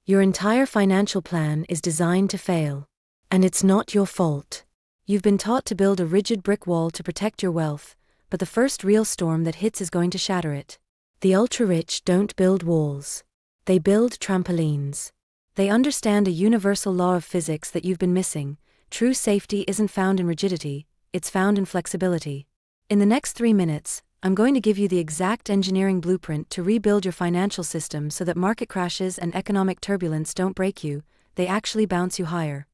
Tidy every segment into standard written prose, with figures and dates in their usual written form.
Your entire financial plan is designed to fail. And it's not your fault. You've been taught to build a rigid brick wall to protect your wealth, but the first real storm that hits is going to shatter it. The ultra-rich don't build walls. They build trampolines. They understand a universal law of physics that you've been missing. True safety isn't found in rigidity, it's found in flexibility. In the next 3 minutes, I'm going to give you the exact engineering blueprint to rebuild your financial system so that market crashes and economic turbulence don't break you, they actually bounce you higher.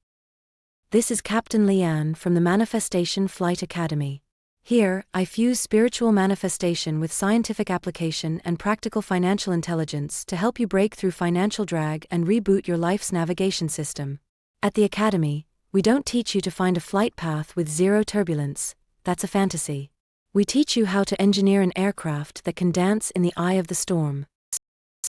This is Captain Leanne from the Manifestation Flight Academy. Here, I fuse spiritual manifestation with scientific application and practical financial intelligence to help you break through financial drag and reboot your life's navigation system. At the Academy, we don't teach you to find a flight path with zero turbulence, that's a fantasy. We teach you how to engineer an aircraft that can dance in the eye of the storm.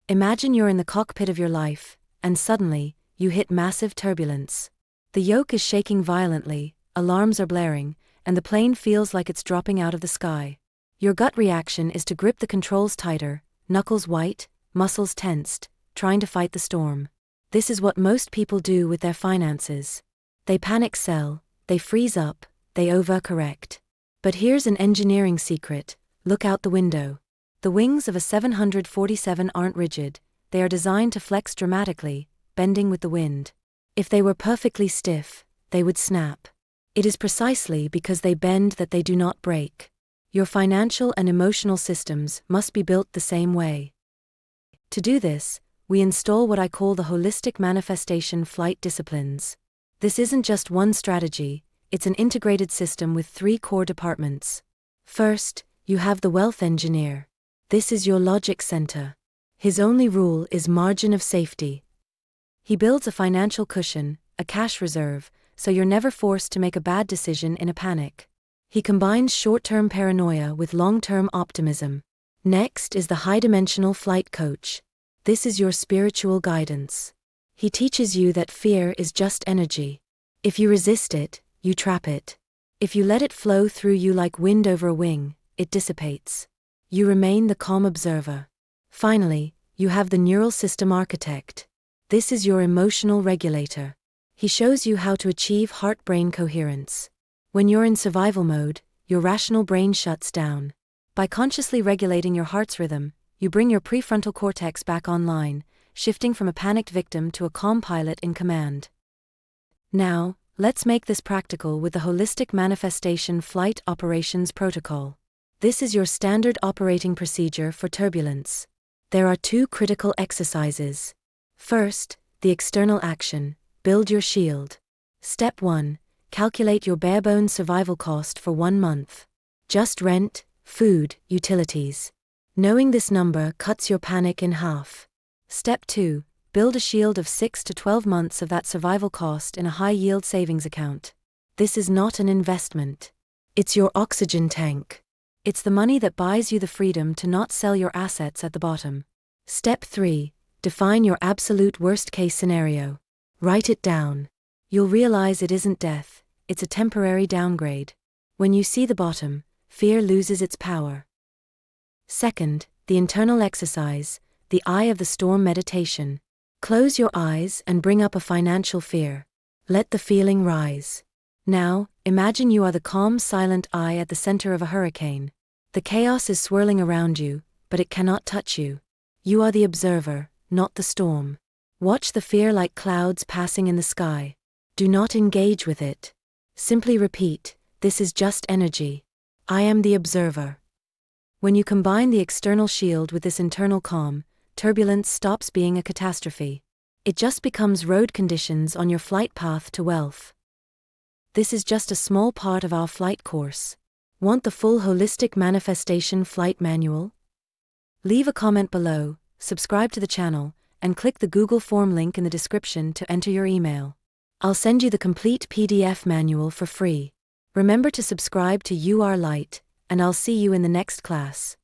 Imagine you're in the cockpit of your life, and suddenly, you hit massive turbulence. The yoke is shaking violently, alarms are blaring, and the plane feels like it's dropping out of the sky. Your gut reaction is to grip the controls tighter, knuckles white, muscles tensed, trying to fight the storm. This is what most people do with their finances. They panic sell, they freeze up, they overcorrect. But here's an engineering secret: look out the window. The wings of a 747 aren't rigid, they are designed to flex dramatically, bending with the wind. If they were perfectly stiff, they would snap. It is precisely because they bend that they do not break. Your financial and emotional systems must be built the same way. To do this, we install what I call the holistic manifestation flight disciplines. This isn't just one strategy, it's an integrated system with 3 core departments. First, you have the wealth engineer. This is your logic center. His only rule is margin of safety. He builds a financial cushion, a cash reserve, so you're never forced to make a bad decision in a panic. He combines short-term paranoia with long-term optimism. Next is the high-dimensional flight coach. This is your spiritual guidance. He teaches you that fear is just energy. If you resist it, you trap it. If you let it flow through you like wind over a wing, it dissipates. You remain the calm observer. Finally, you have the neural system architect. This is your emotional regulator. He shows you how to achieve heart-brain coherence. When you're in survival mode, your rational brain shuts down. By consciously regulating your heart's rhythm, you bring your prefrontal cortex back online, shifting from a panicked victim to a calm pilot in command. Now, let's make this practical with the Holistic Manifestation Flight Operations Protocol. This is your standard operating procedure for turbulence. There are 2 critical exercises. First, the external action: build your shield. Step 1, calculate your bare-bones survival cost for 1 month. Just rent, food, utilities. Knowing this number cuts your panic in half. Step 2, build a shield of 6 to 12 months of that survival cost in a high-yield savings account. This is not an investment. It's your oxygen tank. It's the money that buys you the freedom to not sell your assets at the bottom. Step 3, define your absolute worst-case scenario. Write it down. You'll realize it isn't death, it's a temporary downgrade. When you see the bottom, fear loses its power. Second, the internal exercise, the eye of the storm meditation. Close your eyes and bring up a financial fear. Let the feeling rise. Now, imagine you are the calm, silent eye at the center of a hurricane. The chaos is swirling around you, but it cannot touch you. You are the observer, not the storm. Watch the fear like clouds passing in the sky. Do not engage with it. Simply repeat, this is just energy. I am the observer. When you combine the external shield with this internal calm, turbulence stops being a catastrophe. It just becomes road conditions on your flight path to wealth. This is just a small part of our flight course. Want the full Holistic Manifestation Flight Manual? Leave a comment below, subscribe to the channel, and click the Google form link in the description to enter your email. I'll send you the complete PDF manual for free. Remember to subscribe to You Are Light, and I'll see you in the next class.